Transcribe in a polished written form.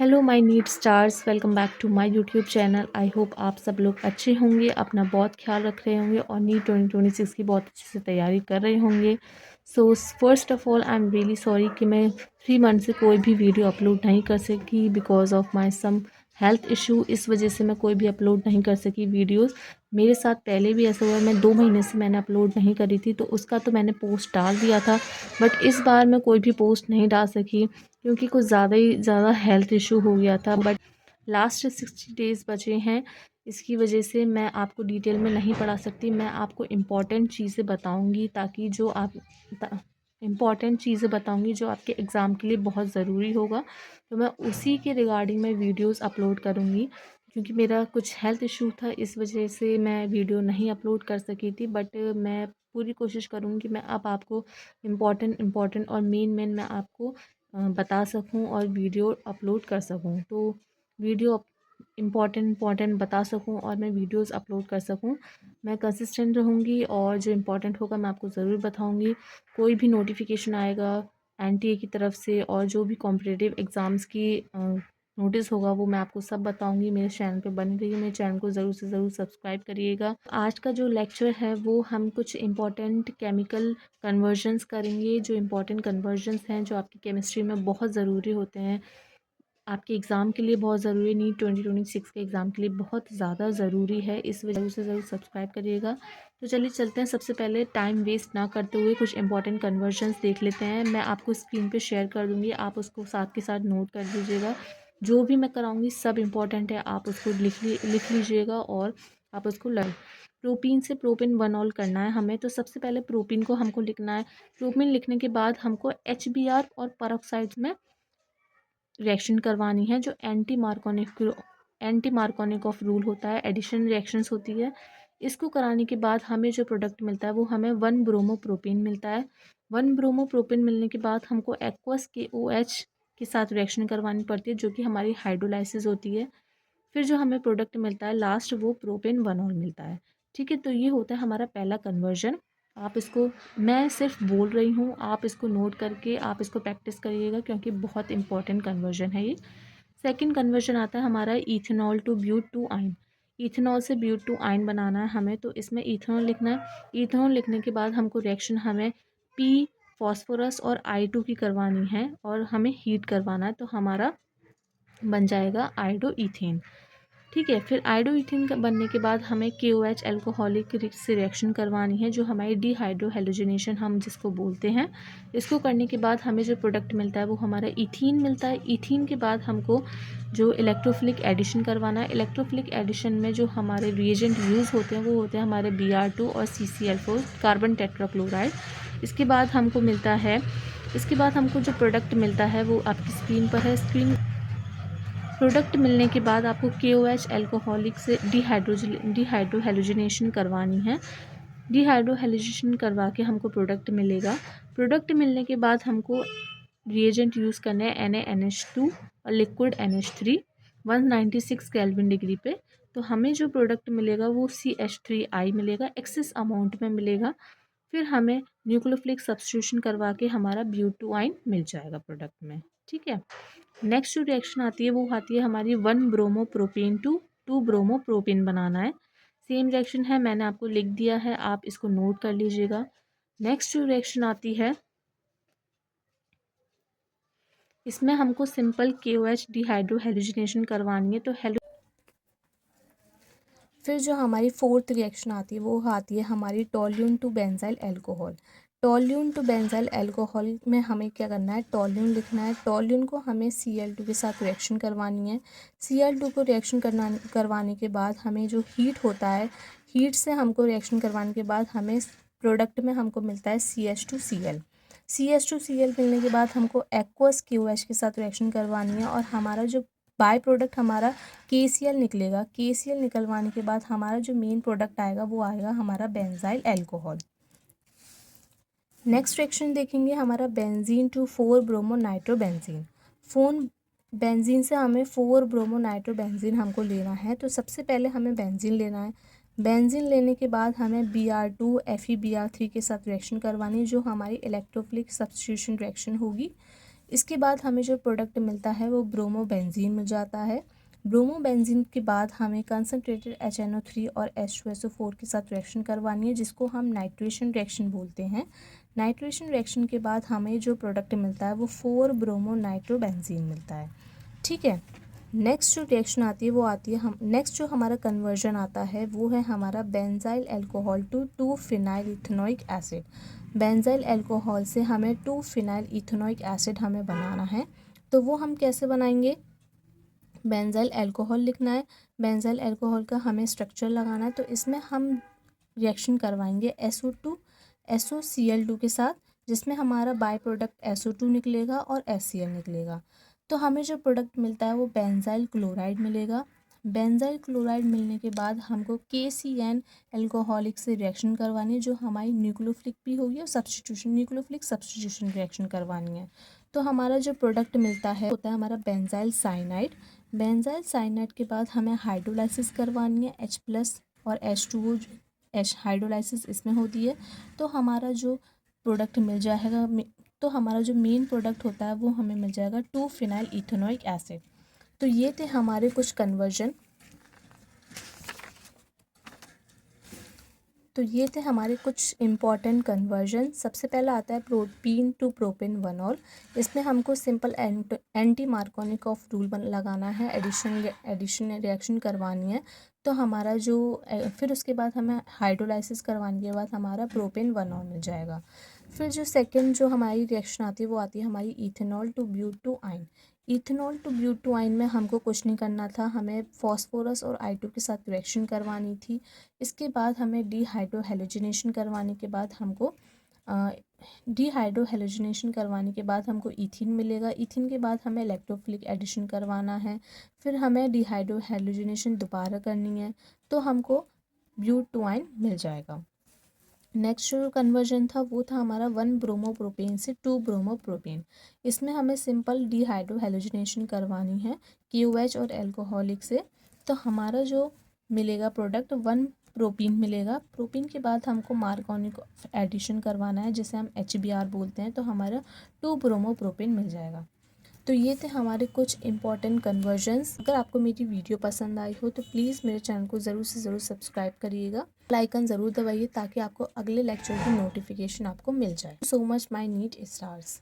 Hello my need stars, welcome back to my YouTube channel. I hope आप सब लोग अच्छे होंगे, अपना बहुत ख्याल रख रहे होंगे और नीट 2026 की बहुत अच्छे से तैयारी कर रहे होंगे। So first of all I am really sorry कि मैं 3 मंथ से कोई भी वीडियो अपलोड नहीं कर सकी because of my some health issue. इस वजह से मैं कोई भी अपलोड नहीं कर सकी वीडियोस। मेरे साथ पहले भी ऐसा हुआ, मैं 2 महीने से मैंने अपलोड नहीं करी थी, तो उसका तो मैंने पोस्ट डाल दिया था, बट इस बार मैं कोई भी पोस्ट नहीं डाल सकी क्योंकि कुछ ज़्यादा ही ज़्यादा हेल्थ इशू हो गया था। बट लास्ट 60 डेज़ बचे हैं, इसकी वजह से मैं आपको डिटेल में नहीं पढ़ा सकती। मैं आपको इम्पॉर्टेंट चीज़ें बताऊंगी ताकि जो आप इम्पॉर्टेंट चीज़ें बताऊंगी जो आपके एग्ज़ाम के लिए बहुत ज़रूरी होगा, तो मैं उसी के रिगार्डिंग मैं वीडियोस अपलोड करूंगी। क्योंकि मेरा कुछ हेल्थ इशू था, इस वजह से मैं वीडियो नहीं अपलोड कर सकी थी, बट मैं पूरी कोशिश करूँगी कि मैं अब आपको इम्पॉर्टेंट और मेन मैं आपको बता सकूं और वीडियो अपलोड कर सकूं। तो वीडियो इम्पॉर्टेंट बता सकूं और मैं वीडियोस अपलोड कर सकूं। मैं कंसिस्टेंट रहूंगी और जो इम्पोर्टेंट होगा मैं आपको ज़रूर बताऊंगी। कोई भी नोटिफिकेशन आएगा एनटीए की तरफ से और जो भी कॉम्पिटिटिव एग्ज़ाम्स की नोटिस होगा वो मैं आपको सब बताऊंगी। मेरे चैनल पे बनी रहिए, मेरे चैनल को ज़रूर से ज़रूर सब्सक्राइब करिएगा। आज का जो लेक्चर है वो हम कुछ इम्पॉर्टेंट केमिकल कन्वर्जन्स करेंगे। जो इम्पॉर्टेंट कन्वर्जन्स हैं जो आपकी केमिस्ट्री में बहुत ज़रूरी होते हैं, आपके एग्ज़ाम के लिए बहुत ज़रूरी है, नीट 2026 के एग्ज़ाम के लिए बहुत ज़्यादा ज़रूरी है, इस वजह से ज़रूर सब्सक्राइब करिएगा। तो चलिए चलते हैं, सबसे पहले टाइम वेस्ट ना करते हुए कुछ इंपॉर्टेंट कन्वर्जन्स देख लेते हैं। मैं आपको स्क्रीन पे शेयर कर दूँगी, आप उसको साथ के साथ नोट कर लीजिएगा। जो भी मैं कराऊँगी सब इम्पॉर्टेंट है, आप उसको लिख लीजिएगा और आप उसको लर्न। प्रोपीन से प्रोपिन वन ऑल करना है हमें, तो सबसे पहले प्रोपीन को हमको लिखना है। प्रोपीन लिखने के बाद हमको HBr और परऑक्साइड में रिएक्शन करवानी है, जो एंटी मार्कोनिक ऑफ रूल होता है, एडिशन रिएक्शंस होती है। इसको कराने के बाद हमें जो प्रोडक्ट मिलता है वो हमें 1 ब्रोमोप्रोपिन मिलता है। 1 ब्रोमोप्रोपिन मिलने के बाद हमको एक्वस KOH के साथ रिएक्शन करवानी पड़ती है, जो कि हमारी हाइड्रोलाइसिस होती है। फिर जो हमें प्रोडक्ट मिलता है लास्ट, वो प्रोपेन वन ऑल मिलता है। ठीक है, तो ये होता है हमारा पहला कन्वर्जन। आप इसको, मैं सिर्फ बोल रही हूँ, आप इसको नोट करके आप इसको प्रैक्टिस करिएगा क्योंकि बहुत इंपॉर्टेंट कन्वर्जन है ये। सेकंड कन्वर्जन आता है हमारा ethanol to but two yne. Ethanol से ब्यूट टू आइन बनाना है हमें, तो इसमें इथेनॉल लिखना है। इथेनॉल लिखने के बाद हमको रिएक्शन हमें P फॉस्फोरस और I2 की करवानी है और हमें हीट करवाना है, तो हमारा बन जाएगा आइडो इथेन। ठीक है, फिर आइडो इथेन बनने के बाद हमें KOH एल्कोहलिक से रिएक्शन करवानी है, जो हमारी डिहाइड्रो हेलोजिनेशन हम जिसको बोलते हैं। इसको करने के बाद हमें जो प्रोडक्ट मिलता है वो हमारा इथीन मिलता है। इथीन के बाद हमको जो इलेक्ट्रोफिलिक एडिशन करवाना है। इलेक्ट्रोफिलिक एडिशन में जो हमारे रिएजेंट यूज़ होते हैं वो होते हैं हमारे Br2 और CCl4, कार्बन टेट्राक्लोराइड। इसके बाद हमको जो प्रोडक्ट मिलता है वो आपकी स्क्रीन पर है। प्रोडक्ट मिलने के बाद आपको KOH एल्कोहलिक से डिहाइड्रो हेलोजिनेशन करवानी है। डिहाइड्रो हेलोजिनेशन करवा के हमको प्रोडक्ट मिलेगा। प्रोडक्ट मिलने के बाद हमको रिएजेंट यूज़ करना है NaNH2 और लिक्विड NH3 196 केल्विन डिग्री पे। तो हमें जो प्रोडक्ट मिलेगा वो CH3I मिलेगा, एक्सेस अमाउंट में मिलेगा। फिर हमें न्यूक्लियोफिलिक सब्स्टिट्यूशन करवा के हमारा ब्यूटोआइन मिल जाएगा प्रोडक्ट में। ठीक है, नेक्स्ट जो रिएक्शन आती है वो आती है हमारी 1 ब्रोमोप्रोपेन टू 2 ब्रोमोप्रोपेन बनाना है। सेम रिएक्शन है, मैंने आपको लिख दिया है, आप इसको नोट कर लीजिएगा। नेक्स्ट जो रिएक्शन आती है इसमें हमको सिंपल KOH डिहाइड्रो हेलोजिनेशन करवानी है, तो फिर जो हमारी फोर्थ रिएक्शन आती है वो आती है हमारी toluene to benzyl alcohol. Toluene to benzyl alcohol में हमें क्या करना है, टोल्यून लिखना है। टोल्यून को हमें Cl2 के साथ रिएक्शन करवानी है। Cl2 को रिएक्शन करवाने के बाद हमें जो हीट होता है, हीट से हमको रिएक्शन करवाने के बाद हमें प्रोडक्ट में हमको मिलता है CH2Cl। CH2Cl मिलने के बाद हमको एक्वस KOH के साथ रिएक्शन करवानी है और हमारा जो बाय प्रोडक्ट हमारा KCl निकलेगा। KCl निकलवाने के बाद हमारा जो मेन प्रोडक्ट आएगा वो आएगा हमारा बेंजाइल अल्कोहल। नेक्स्ट रिएक्शन देखेंगे हमारा benzene to 4 bromo nitrobenzene. Benzene से हमें 4 ब्रोमो नाइट्रोबेंजीन हमको लेना है, तो सबसे पहले हमें बेंजीन लेना है। बेंजीन लेने के बाद हमें Br2 FeBr3 के साथ रिएक्शन करवानी, जो हमारी इलेक्ट्रोफिलिक सब्स्टिट्यूशन रिएक्शन होगी। इसके बाद हमें जो प्रोडक्ट मिलता है वो ब्रोमोबेंजीन मिल जाता है। ब्रोमोबेंजीन के बाद हमें कंसनट्रेटेड HNO3 और H2SO4 के साथ रिएक्शन करवानी है, जिसको हम नाइट्रेशन रिएक्शन बोलते हैं। नाइट्रेशन रिएक्शन के बाद हमें जो प्रोडक्ट मिलता है वो 4 ब्रोमो नाइट्रोबेंजीन मिलता है। ठीक है, नेक्स्ट जो रिएक्शन आती है वो आती है हम नेक्स्ट जो हमारा कन्वर्जन आता है वो है हमारा benzyl alcohol to 2 phenyl ethanoic acid. Benzyl alcohol से हमें 2 फिनाइल इथेनोइक एसिड हमें बनाना है। तो वो हम कैसे बनाएंगे, बेंजाइल अल्कोहल लिखना है, बेंजाइल अल्कोहल का हमें स्ट्रक्चर लगाना है। तो इसमें हम रिएक्शन करवाएंगे SO2 के साथ, जिसमें हमारा बाय प्रोडक्ट SO2 निकलेगा और HCl निकलेगा। तो हमें जो प्रोडक्ट मिलता है वो बेंजाइल क्लोराइड मिलेगा। बेंजाइल क्लोराइड मिलने के बाद हमको KCN अल्कोहलिक से रिएक्शन करवानी है, जो हमारी न्यूक्लियोफिलिक भी होगी और सब्स्टिट्यूशन न्यूक्लियोफिलिक सब्स्टिट्यूशन रिएक्शन करवानी है। तो हमारा जो प्रोडक्ट मिलता है होता है हमारा बेंजाइल साइनाइड। बेंजाइल साइनाइड के बाद हमें हाइड्रोलाइसिस करवानी है, H+ और H2O हाइड्रोलाइसिस इसमें होती है। तो हमारा जो प्रोडक्ट मिल जाएगा, तो हमारा जो मेन प्रोडक्ट होता है वो हमें मिल जाएगा 2 फिनाइल इथेनोइक एसिड। तो ये थे हमारे कुछ कन्वर्जन। तो ये थे हमारे कुछ इम्पॉर्टेंट कन्वर्जन। सबसे पहला आता है प्रोपीन टू प्रोपेन 1-ऑल। इसमें हमको सिंपल एंटी मार्कोनिकॉफ रूल लगाना है, एडिशन रिएक्शन करवानी है। तो हमारा जो फिर उसके बाद हमें हाइड्रोलाइसिस करवाने के बाद हमारा प्रोपेन 1-ऑल मिल जाएगा। फिर जो सेकंड जो हमारी रिएक्शन आती है वो आती है हमारी इथेनॉल टू ब्यूटोआइन। इथेनॉल टू ब्यूटोआइन में हमको कुछ नहीं करना था, हमें फॉस्फोरस और I2 के साथ रिएक्शन करवानी थी। इसके बाद हमें डिहाइड्रोहेलोजिनेशन करवाने के बाद हमको इथिन मिलेगा। इथिन के बाद हमें इलेक्ट्रोफिलिक एडिशन करवाना है, फिर हमें डिहाइड्रोहेलोजिनेशन दोबारा करनी है, तो हमको ब्यूटोआइन मिल जाएगा। नेक्स्ट जो कन्वर्जन था वो था हमारा 1 ब्रोमोप्रोपेन से 2 ब्रोमोप्रोपेन। इसमें हमें सिंपल डिहाइड्रोहेलोजिनेशन करवानी है KOH और अल्कोहलिक से। तो हमारा जो मिलेगा प्रोडक्ट 1 प्रोपीन मिलेगा। प्रोपीन के बाद हमको मार्कोनिक एडिशन करवाना है, जिसे हम HBr बोलते हैं। तो हमारा 2 ब्रोमोप्रोपेन मिल जाएगा। तो ये थे हमारे कुछ इंपॉर्टेंट कन्वर्जन्स। अगर आपको मेरी वीडियो पसंद आई हो तो प्लीज़ मेरे चैनल को ज़रूर से ज़रूर सब्सक्राइब करिएगा, बेल आइकन ज़रूर दबाइए ताकि आपको अगले लेक्चर की नोटिफिकेशन आपको मिल जाए। So much my neat stars.